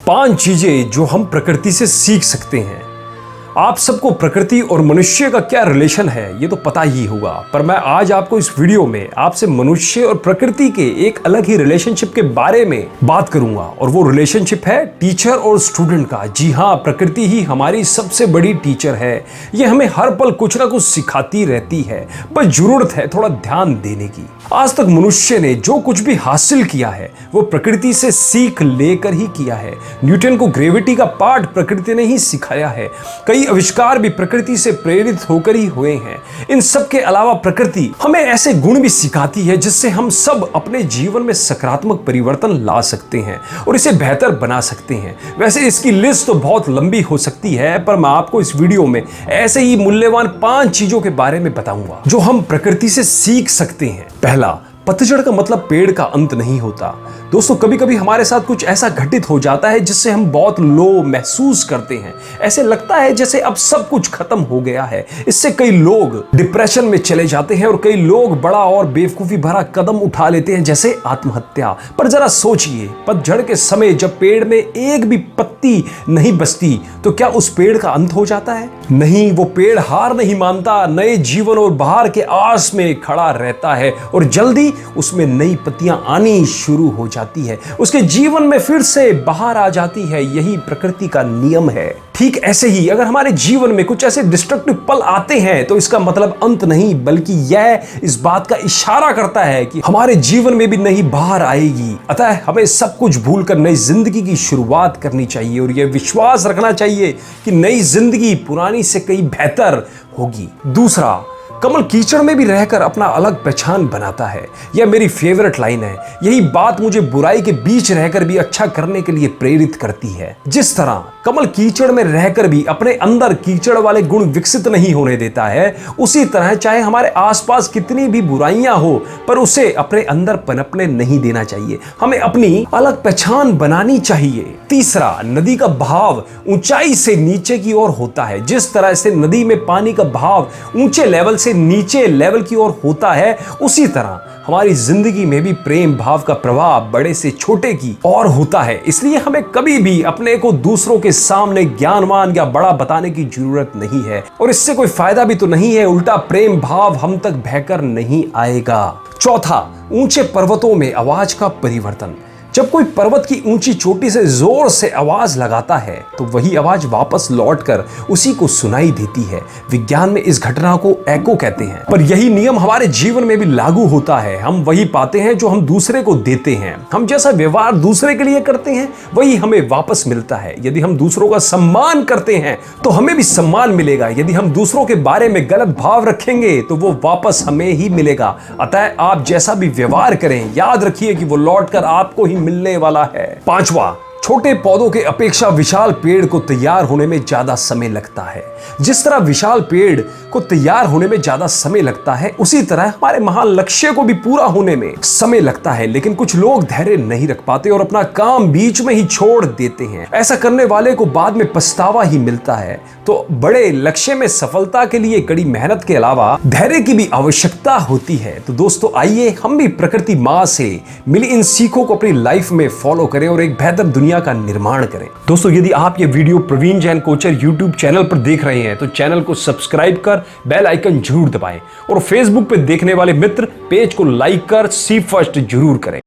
5 चीजें जो हम प्रकृति से सीख सकते हैं। आप सबको प्रकृति और मनुष्य का क्या रिलेशन है ये तो पता ही होगा, पर मैं आज आपको इस वीडियो में आपसे मनुष्य और प्रकृति के एक अलग ही रिलेशनशिप के बारे में बात करूंगा। और वो रिलेशनशिप है टीचर और स्टूडेंट का। जी हाँ, प्रकृति ही हमारी सबसे बड़ी टीचर है। ये हमें हर पल कुछ ना कुछ सिखाती रहती है, पर जरूरत है थोड़ा ध्यान देने की। आज तक मनुष्य ने जो कुछ भी हासिल किया है वो प्रकृति से सीख लेकर ही किया है। न्यूटन को ग्रेविटी का पाठ प्रकृति ने ही सिखाया है। कई आविष्कार भी प्रकृति से प्रेरित होकर ही हुए हैं। इन सब के अलावा प्रकृति हमें ऐसे गुण भी सिखाती है जिससे हम सब अपने जीवन में सकारात्मक परिवर्तन ला सकते हैं और इसे बेहतर बना सकते हैं। वैसे इसकी लिस्ट तो बहुत लंबी हो सकती है, पर मैं आपको इस वीडियो में ऐसे ही मूल्यवान 5 चीजों के बारे में बताऊंगा जो हम प्रकृति से सीख सकते हैं। पहला, पतझड़ का मतलब पेड़ का अंत नहीं होता। दोस्तों, कभी कभी हमारे साथ कुछ ऐसा घटित हो जाता है जिससे हम बहुत लो महसूस करते हैं। ऐसे लगता है जैसे अब सब कुछ खत्म हो गया है। इससे कई लोग डिप्रेशन में चले जाते हैं और कई लोग बड़ा और बेवकूफी भरा कदम उठा लेते हैं, जैसे आत्महत्या। पर जरा सोचिए, पतझड़ के समय जब पेड़ में एक भी पत्ती नहीं बचती तो क्या उस पेड़ का अंत हो जाता है? नहीं, वो पेड़ हार नहीं मानता, नए जीवन और बहार के आस में खड़ा रहता है और जल्दी उसमें नई पत्तियां आनी शुरू हो जाती है। उसके जीवन में फिर से बहार आ जाती है। यही प्रकृति का नियम है। ठीक ऐसे ही अगर हमारे जीवन में कुछ ऐसे डिस्ट्रक्टिव पल आते हैं तो इसका मतलब अंत नहीं, बल्कि यह इस बात का इशारा करता है कि हमारे जीवन में भी नई बहार आएगी। अतः हमें सब कुछ भूलकर नई जिंदगी की शुरुआत करनी चाहिए और यह विश्वास रखना चाहिए कि नई जिंदगी पुरानी से कहीं बेहतर होगी। दूसरा, कमल कीचड़ में भी रहकर अपना अलग पहचान बनाता है। यह मेरी फेवरेट लाइन है। यही बात मुझे बुराई के बीच रहकर भी अच्छा करने के लिए प्रेरित करती है। जिस तरह कमल कीचड़ में रहकर भी अपने अंदर कीचड़ वाले गुण विकसित नहीं होने देता है, उसी तरह चाहे हमारे आसपास कितनी भी बुराइयां हो पर उसे अपने अंदर पनपने नहीं देना चाहिए। हमें अपनी अलग पहचान बनानी चाहिए। तीसरा, नदी का बहाव ऊंचाई से नीचे की ओर होता है। जिस तरह से नदी में पानी का बहाव ऊंचे लेवल से नीचे लेवल की ओर होता है, उसी तरह हमारी जिंदगी में भी प्रेम भाव का प्रभाव बड़े से छोटे की ओर होता है। इसलिए हमें कभी भी अपने को दूसरों के सामने ज्ञानवान या बड़ा बताने की जरूरत नहीं है और इससे कोई फायदा भी तो नहीं है। उल्टा प्रेम भाव हम तक बहकर नहीं आएगा। चौथा, ऊंचे पर्वतों में आवाज का परिवर्तन। जब कोई पर्वत की ऊंची चोटी से जोर से आवाज लगाता है तो वही आवाज वापस लौटकर उसी को सुनाई देती है। विज्ञान में इस घटना को एको कहते हैं, पर यही नियम हमारे जीवन में भी लागू होता है। हम वही पाते हैं जो हम दूसरे को देते हैं। हम जैसा व्यवहार दूसरे के लिए करते हैं वही हमें वापस मिलता है। यदि हम दूसरों का सम्मान करते हैं तो हमें भी सम्मान मिलेगा। यदि हम दूसरों के बारे में गलत भाव रखेंगे तो वो वापस हमें ही मिलेगा। अतः आप जैसा भी व्यवहार करें, याद रखिए कि वो लौटकर आपको ही मिलने वाला है। पांचवा, छोटे पौधों के अपेक्षा विशाल पेड़ को तैयार होने में ज्यादा समय लगता है। जिस तरह विशाल पेड़ को तैयार होने में ज्यादा समय लगता है, उसी तरह हमारे महान लक्ष्य को भी पूरा होने में समय लगता है। लेकिन कुछ लोग धैर्य नहीं रख पाते और अपना काम बीच में ही छोड़ देते हैं। ऐसा करने वाले को बाद में पछतावा ही मिलता है। तो बड़े लक्ष्य में सफलता के लिए कड़ी मेहनत के अलावा धैर्य की भी आवश्यकता होती है। तो दोस्तों, आइए हम भी प्रकृति माँ से मिली इन सीखों को अपनी लाइफ में फॉलो करें और एक बेहतर दुनिया का निर्माण करें। दोस्तों, यदि आप ये video Praveen Jain Kochar YouTube channel पर देख रहे हैं तो चैनल को सब्सक्राइब कर बेल आइकन जरूर दबाएं और फेसबुक पे देखने वाले मित्र पेज को लाइक कर सी फर्स्ट जरूर करें।